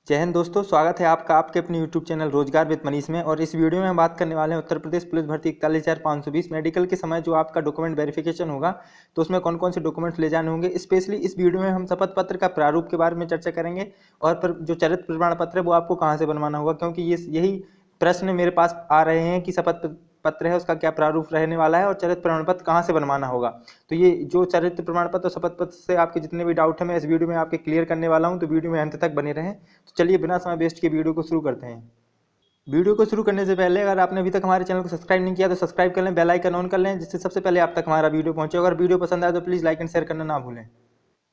जय हिंद दोस्तों, स्वागत है आपका आपके अपने यूट्यूब चैनल रोजगार विद मनीष में। और इस वीडियो में हम बात करने वाले हैं उत्तर प्रदेश पुलिस भर्ती 41,520 मेडिकल के समय जो आपका डॉक्यूमेंट वेरिफिकेशन होगा तो उसमें कौन कौन से डॉक्यूमेंट्स ले जाने होंगे। स्पेशली इस वीडियो में हम शपथ पत्र का प्रारूप के बारे में चर्चा करेंगे और जो चरित्र प्रमाण पत्र है वो आपको कहाँ से बनवाना होगा, क्योंकि यही प्रश्न मेरे पास आ रहे हैं कि शपथ पत्र है उसका क्या प्रारूप रहने वाला है और चरित्र प्रमाण पत्र कहाँ से बनवाना होगा। तो ये जो चरित्र प्रमाण पत्र और शपथ पत्र से आपके जितने भी डाउट है मैं इस वीडियो में आपके क्लियर करने वाला हूँ, तो वीडियो में अंत तक बने रहें। तो चलिए बिना समय वेस्ट के वीडियो को शुरू करते हैं। वीडियो को शुरू करने से पहले अगर आपने अभी तक हमारे चैनल को सब्सक्राइब नहीं किया तो सब्सक्राइब कर लें, बेल आइकन ऑन कर लें, जिससे सबसे पहले आप तक हमारा वीडियो पहुंचे। अगर वीडियो पसंद आए तो प्लीज़ लाइक एंड शेयर करना ना भूलें।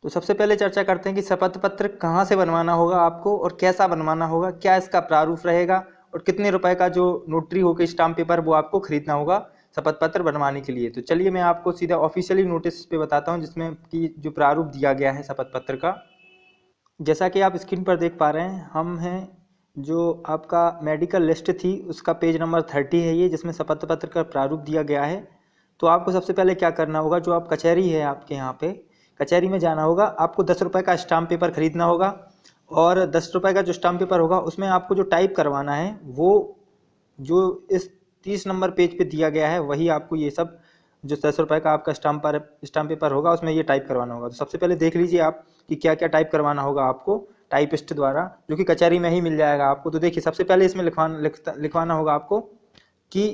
तो सबसे पहले चर्चा करते हैं कि शपथ पत्र कहाँ से बनवाना होगा आपको और कैसा बनवाना होगा, क्या इसका प्रारूप रहेगा और कितने रुपए का जो नोटरी होकर स्टाम्प पेपर वो आपको खरीदना होगा शपथ पत्र बनवाने के लिए। तो चलिए मैं आपको सीधा ऑफिशियली नोटिस पे बताता हूँ जिसमें कि जो प्रारूप दिया गया है शपथ पत्र का। जैसा कि आप स्क्रीन पर देख पा रहे हैं, हम हैं जो आपका मेडिकल लिस्ट थी उसका पेज नंबर 30 है ये, जिसमें शपथ पत्र का प्रारूप दिया गया है। तो आपको सबसे पहले क्या करना होगा, जो आप कचहरी है आपके यहाँ पे कचहरी में जाना होगा। आपको 10 रुपये का स्टाम्प पेपर खरीदना होगा और 10 रुपये का जो स्टाम्प पेपर होगा उसमें आपको जो टाइप करवाना है वो जो इस 30 नंबर पेज पे दिया गया है वही आपको ये सब जो 10 रुपये का आपका स्टाम्प पेपर होगा उसमें ये टाइप करवाना होगा। तो सबसे पहले देख लीजिए आप कि क्या क्या टाइप करवाना होगा आपको टाइपिस्ट द्वारा, जो कि कचहरी में ही मिल जाएगा आपको। तो देखिए सबसे पहले इसमें लिखवाना होगा आपको कि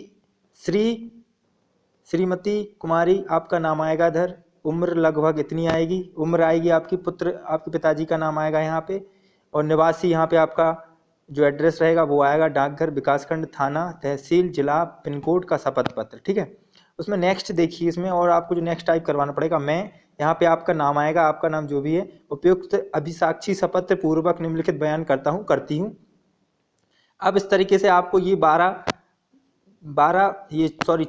श्रीमती कुमारी आपका नाम आएगा इधर, उम्र लगभग इतनी आएगी, उम्र आएगी आपकी, पुत्र आपके पिताजी का नाम आएगा यहाँ पे, और निवासी यहाँ पे आपका जो एड्रेस रहेगा वो आएगा डाकघर, विकासखंड, थाना, तहसील, जिला, पिन कोड का शपथ पत्र। ठीक है, उसमें नेक्स्ट देखिए इसमें, और आपको जो नेक्स्ट टाइप करवाना पड़ेगा, मैं यहाँ पे आपका नाम आएगा, आपका नाम जो भी है, उपयुक्त अभिसाक्षी शपथ पूर्वक निम्नलिखित बयान करता हूँ करती हूँ। अब इस तरीके से आपको ये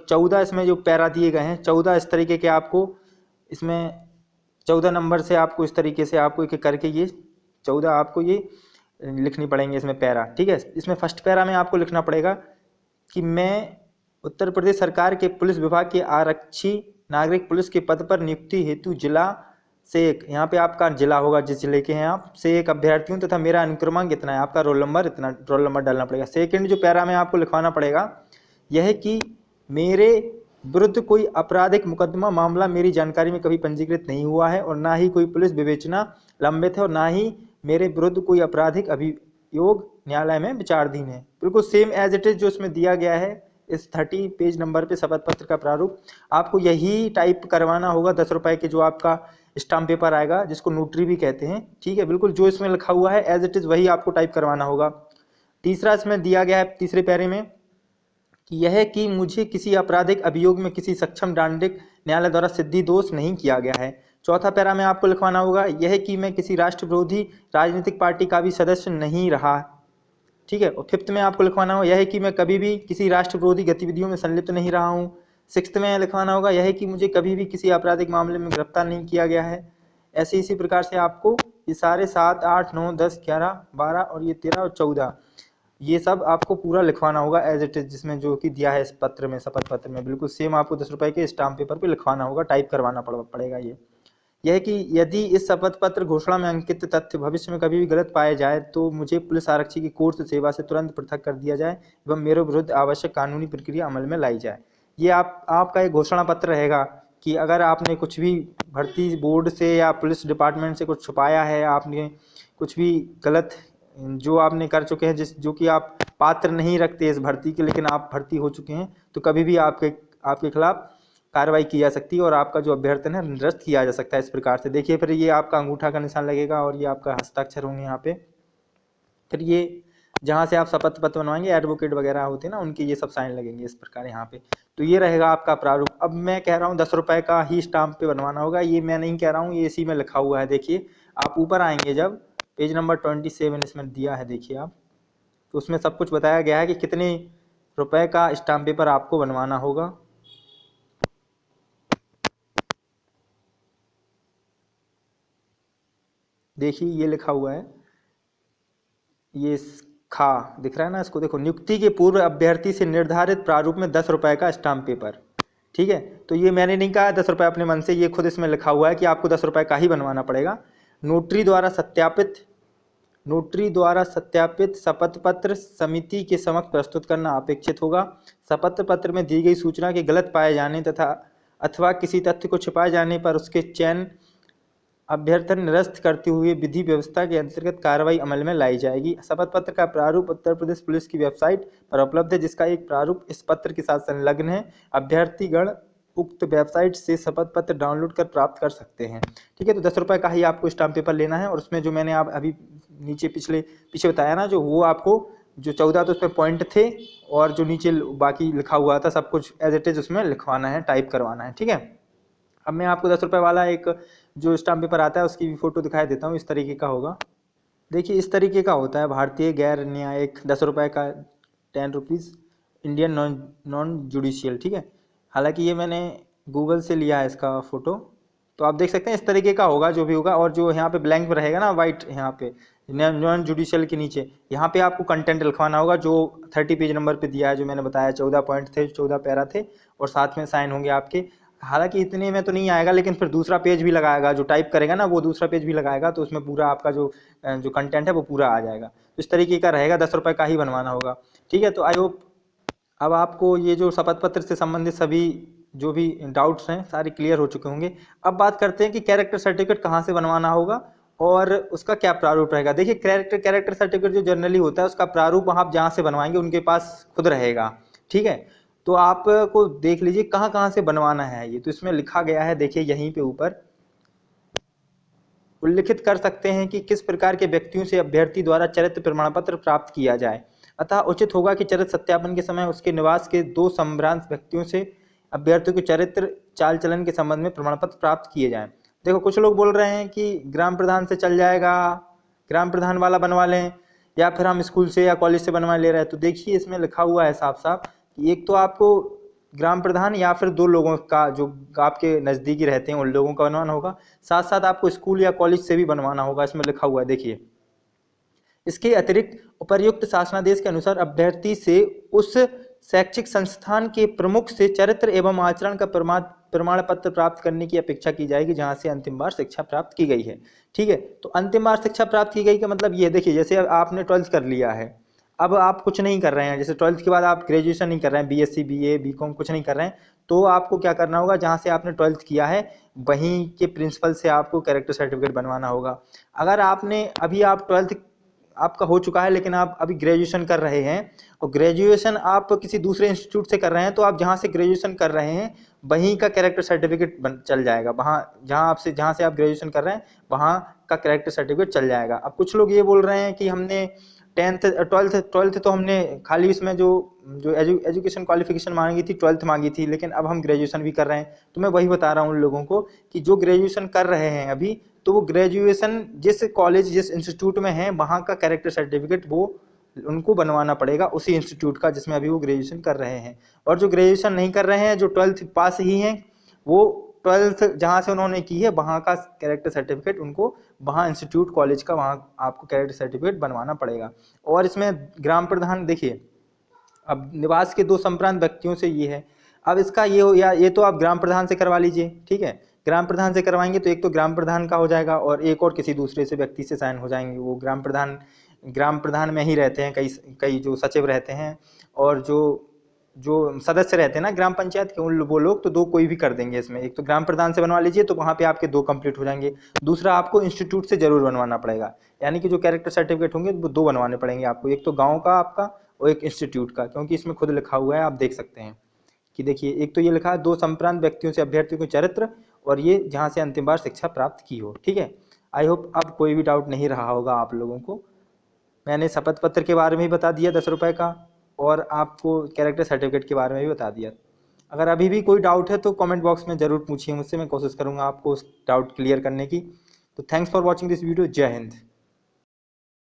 14 इसमें जो पैरा दिए गए हैं, 14 इस तरीके के आपको इसमें 14 नंबर से आपको इस तरीके से आपको एक एक करके ये 14 आपको ये लिखनी पड़ेंगे इसमें पैरा। ठीक है, इसमें फर्स्ट पैरा में आपको लिखना पड़ेगा कि मैं उत्तर प्रदेश सरकार के पुलिस विभाग के आरक्षी नागरिक पुलिस के पद पर नियुक्ति हेतु जिला से एक, यहाँ पे आपका जिला होगा जिस जिले के हैं आप, से एक अभ्यर्थी हूँ तथा मेरा अनुक्रमांक इतना है, आपका रोल नंबर इतना, रोल नंबर डालना पड़ेगा। सेकंड जो पैरा में आपको लिखवाना पड़ेगा यह है कि मेरे विरुद्ध कोई आपराधिक मुकदमा मामला मेरी जानकारी में कभी पंजीकृत नहीं हुआ है और ना ही कोई पुलिस विवेचना लंबित है और ना ही मेरे विरुद्ध कोई आपराधिक अभियोग न्यायालय में विचाराधीन है। बिल्कुल सेम एज इट इज जो इसमें दिया गया है इस 30 पेज नंबर पे शपथ पत्र का प्रारूप आपको यही टाइप करवाना होगा। 10 रुपए के जो आपका स्टाम्प पेपर आएगा जिसको नोटरी भी कहते हैं, ठीक है, बिल्कुल जो इसमें लिखा हुआ है एज इट इज वही आपको टाइप करवाना होगा। तीसरा इसमें दिया गया है तीसरे पैरे में कि यह कि मुझे किसी आपराधिक अभियोग में किसी सक्षम दंडिक न्यायालय द्वारा सिद्धि दोष नहीं किया गया है। चौथा पैरा में आपको लिखवाना होगा यह कि मैं किसी राष्ट्र विरोधी राजनीतिक पार्टी का भी सदस्य नहीं रहा। ठीक है, और फिफ्थ में आपको लिखवाना होगा यह है कि मैं कभी भी किसी राष्ट्र विरोधी गतिविधियों में संलिप्त नहीं रहा हूँ। सिक्स्थ में लिखवाना होगा यह है कि मुझे कभी भी किसी आपराधिक मामले में गिरफ्तार नहीं किया गया है। ऐसे इसी प्रकार से आपको ये सारे 7, 8, 9, 10, 11, 12 और ये 13 और 14 ये सब आपको पूरा लिखवाना होगा एज इट इज, जिसमें जो कि दिया है इस पत्र में, शपथ पत्र में बिल्कुल सेम आपको 10 रुपए के स्टाम्प पेपर पे लिखवाना होगा, टाइप करवाना पड़ेगा। ये यह कि यदि इस शपथ पत्र घोषणा में अंकित तथ्य भविष्य में कभी भी गलत पाए जाए तो मुझे पुलिस आरक्षी की कोर्ट सेवा से तुरंत पृथक कर दिया जाए एवं मेरे विरुद्ध आवश्यक कानूनी प्रक्रिया अमल में लाई जाए। ये आपका एक घोषणा पत्र रहेगा कि अगर आपने कुछ भी भर्ती बोर्ड से या पुलिस डिपार्टमेंट से कुछ छुपाया है, आपने कुछ भी गलत जो आपने कर चुके हैं जो कि आप पात्र नहीं रखते इस भर्ती के, लेकिन आप भर्ती हो चुके हैं, तो कभी भी आपके खिलाफ कार्रवाई की जा सकती है और आपका जो अभ्यर्थन है निरस्त किया जा सकता है। इस प्रकार से देखिए, फिर ये आपका अंगूठा का निशान लगेगा और ये आपका हस्ताक्षर होंगे यहाँ पे। फिर ये जहाँ से आप शपथ पत्र बनवाएंगे एडवोकेट वगैरह होते हैं ना, उनके ये सब साइन लगेंगे इस प्रकार यहाँ पे। तो ये रहेगा आपका प्रारूप। अब मैं कह रहा हूँ 10 रुपए का ही स्टाम्प पे बनवाना होगा, ये मैं नहीं कह रहा हूँ, ये इसी में लिखा हुआ है। देखिए आप ऊपर आएंगे जब पेज नंबर 27 इसमें दिया है, देखिए आप, तो उसमें सब कुछ बताया गया है कि कितने रुपए का स्टाम्प पेपर आपको बनवाना होगा। देखिए ये लिखा हुआ है, ये खा दिख रहा है ना, इसको देखो, नियुक्ति के पूर्व अभ्यर्थी से निर्धारित प्रारूप में 10 रुपए का स्टाम्प पेपर। ठीक है, तो ये मैंने नहीं कहा 10 रुपये अपने मन से, ये खुद इसमें लिखा हुआ है कि आपको 10 रुपए का ही बनवाना पड़ेगा। नोटरी द्वारा सत्यापित शपथ पत्र समिति के समक्ष प्रस्तुत करना अपेक्षित होगा। शपथ पत्र में दी गई सूचना के गलत पाए जाने तथा अथवा किसी तथ्य को छिपाए जाने पर उसके चयन अभ्यर्थन निरस्त करते हुए विधि व्यवस्था के अंतर्गत कार्रवाई अमल में लाई जाएगी। शपथ पत्र का प्रारूप उत्तर प्रदेश पुलिस की वेबसाइट पर उपलब्ध है, जिसका एक प्रारूप इस पत्र के साथ संलग्न है। अभ्यर्थीगण उक्त वेबसाइट से शपथ पत्र डाउनलोड कर प्राप्त कर सकते हैं। ठीक है, तो 10 रुपये का ही आपको स्टाम्प पेपर लेना है और उसमें जो मैंने आप अभी नीचे पीछे बताया ना, जो वो आपको जो 14 तो उसमें पॉइंट थे और जो नीचे बाकी लिखा हुआ था सब कुछ एज इट इज उसमें लिखवाना है, टाइप करवाना है। ठीक है, अब मैं आपको 10 रुपये वाला एक जो स्टाम्प पेपर आता है उसकी भी फोटो दिखाई देता हूँ। इस तरीके का होगा, देखिए इस तरीके का होता है। भारतीय गैर न्यायिक 10 रुपये का 10 रुपीज़ इंडियन नॉन जुडिशियल। ठीक है, हालांकि ये मैंने गूगल से लिया है इसका फ़ोटो, तो आप देख सकते हैं इस तरीके का होगा जो भी होगा। और जो यहाँ पे ब्लैंक में रहेगा ना वाइट, यहाँ पे नॉन जुडिशियल के नीचे यहाँ पे आपको कंटेंट लिखवाना होगा जो 30 पेज नंबर पे दिया है, जो मैंने बताया 14 पॉइंट थे, 14 पैरा थे और साथ में साइन होंगे आपके। हालांकि इतने में तो नहीं आएगा, लेकिन फिर दूसरा पेज भी लगाएगा, जो टाइप करेगा ना वो दूसरा पेज भी लगाएगा, तो उसमें पूरा आपका जो कंटेंट है वो पूरा आ जाएगा। तो इस तरीके का रहेगा, 10 रुपये का ही बनवाना होगा। ठीक है, तो आई होप अब आपको ये जो शपथ पत्र से संबंधित सभी जो भी डाउट्स हैं सारे क्लियर हो चुके होंगे। अब बात करते हैं कि कैरेक्टर सर्टिफिकेट कहाँ से बनवाना होगा और उसका क्या प्रारूप रहेगा। देखिए कैरेक्टर सर्टिफिकेट जो जनरली होता है उसका प्रारूप आप जहाँ से बनवाएंगे उनके पास खुद रहेगा। ठीक है, तो आपको देख लीजिए कहाँ कहाँ से बनवाना है ये, तो इसमें लिखा गया है, देखिए यहीं पे ऊपर उल्लिखित कर सकते हैं कि किस प्रकार के व्यक्तियों से अभ्यर्थी द्वारा चरित्र प्रमाण पत्र प्राप्त किया जाए। अतः उचित होगा कि चरित्र सत्यापन के समय उसके निवास के 2 संभ्रांत व्यक्तियों से अभ्यर्थियों के चरित्र चाल चलन के संबंध में प्रमाण पत्र प्राप्त किए जाएं। देखो कुछ लोग बोल रहे हैं कि ग्राम प्रधान से चल जाएगा, ग्राम प्रधान वाला बनवा लें, या फिर हम स्कूल से या कॉलेज से बनवा ले रहे हैं। तो देखिए इसमें लिखा हुआ है साफ साफ कि एक तो आपको ग्राम प्रधान या फिर 2 लोगों का जो आपके नज़दीकी रहते हैं उन लोगों का बनवाना होगा, साथ साथ आपको स्कूल या कॉलेज से भी बनवाना होगा, इसमें लिखा हुआ है। देखिए इसके अतिरिक्त उपर्युक्त शासनादेश के अनुसार अभ्यर्थी से उस शैक्षिक संस्थान के प्रमुख से चरित्र एवं आचरण का प्रमाण पत्र प्राप्त करने की अपेक्षा की जाएगी जहां से अंतिम बार शिक्षा प्राप्त की गई है। ठीक है, तो अंतिम बार शिक्षा प्राप्त की गई का मतलब ये देखिए, जैसे आपने 12th कर लिया है, अब आप कुछ नहीं कर रहे हैं, जैसे 12th के बाद आप ग्रेजुएशन नहीं कर रहे हैं, बीएससी बीए बीकॉम कुछ नहीं कर रहे हैं, तो आपको क्या करना होगा, जहाँ से आपने 12th किया है वहीं के प्रिंसिपल से आपको कैरेक्टर सर्टिफिकेट बनवाना होगा। अगर आपने अभी आप 12th आपका हो चुका है लेकिन आप अभी ग्रेजुएशन कर रहे हैं और ग्रेजुएशन आप किसी दूसरे इंस्टीट्यूट से कर रहे हैं, तो आप जहाँ से ग्रेजुएशन कर रहे हैं वहीं का कैरेक्टर सर्टिफिकेट चल जाएगा, वहाँ जहाँ से आप ग्रेजुएशन कर रहे हैं वहाँ का कैरेक्टर सर्टिफिकेट चल जाएगा। अब कुछ लोग ये बोल रहे हैं कि हमने 12th तो हमने खाली इसमें जो एजुकेशन क्वालिफिकेशन मांगी थी 12th मांगी थी, लेकिन अब हम ग्रेजुएशन भी कर रहे हैं। तो मैं वही बता रहा हूँ उन लोगों को कि जो ग्रेजुएशन कर रहे हैं अभी, तो वो ग्रेजुएशन जिस कॉलेज जिस इंस्टीट्यूट में है वहाँ का कैरेक्टर सर्टिफिकेट वो उनको बनवाना पड़ेगा, उसी इंस्टीट्यूट का जिसमें अभी वो ग्रेजुएशन कर रहे हैं। और जो ग्रेजुएशन नहीं कर रहे हैं, जो 12th पास ही हैं, वो 12th जहाँ से उन्होंने की है वहाँ का कैरेक्टर सर्टिफिकेट उनको वहाँ इंस्टीट्यूट कॉलेज का वहाँ आपको कैरेक्टर सर्टिफिकेट बनवाना पड़ेगा। और इसमें ग्राम प्रधान देखिए, अब निवास के 2 संप्रांत व्यक्तियों से ये है, अब इसका ये हो या ये तो आप ग्राम प्रधान से करवा लीजिए। ठीक है, ग्राम प्रधान से करवाएंगे तो एक तो ग्राम प्रधान का हो जाएगा और एक और किसी दूसरे से व्यक्ति से साइन हो जाएंगे। वो ग्राम प्रधान में ही रहते हैं, कई जो सचिव रहते हैं और जो सदस्य रहते हैं ना ग्राम पंचायत के, वो लोग तो 2 कोई भी कर देंगे इसमें। एक तो ग्राम प्रधान से बनवा लीजिए तो वहाँ पे आपके 2 कंप्लीट हो जाएंगे। दूसरा आपको इंस्टीट्यूट से जरूर बनवाना पड़ेगा, यानी कि जो कैरेक्टर सर्टिफिकेट होंगे वो 2 बनवाने पड़ेंगे आपको, एक तो गाँव का आपका और एक इंस्टीट्यूट का, क्योंकि इसमें खुद लिखा हुआ है, आप देख सकते हैं कि देखिए एक तो ये लिखा है 2 संप्रांत व्यक्तियों से अभ्यर्थियों को चरित्र, और ये जहाँ से अंतिम बार शिक्षा प्राप्त की हो। ठीक है, आई होप अब कोई भी डाउट नहीं रहा होगा आप लोगों को। मैंने शपथ पत्र के बारे में भी बता दिया 10 रुपये का, और आपको कैरेक्टर सर्टिफिकेट के बारे में भी बता दिया। अगर अभी भी कोई डाउट है तो कमेंट बॉक्स में ज़रूर पूछिए मुझसे, मैं कोशिश करूँगा आपको उस डाउट क्लियर करने की। तो thanks for watching this video. जय हिंद।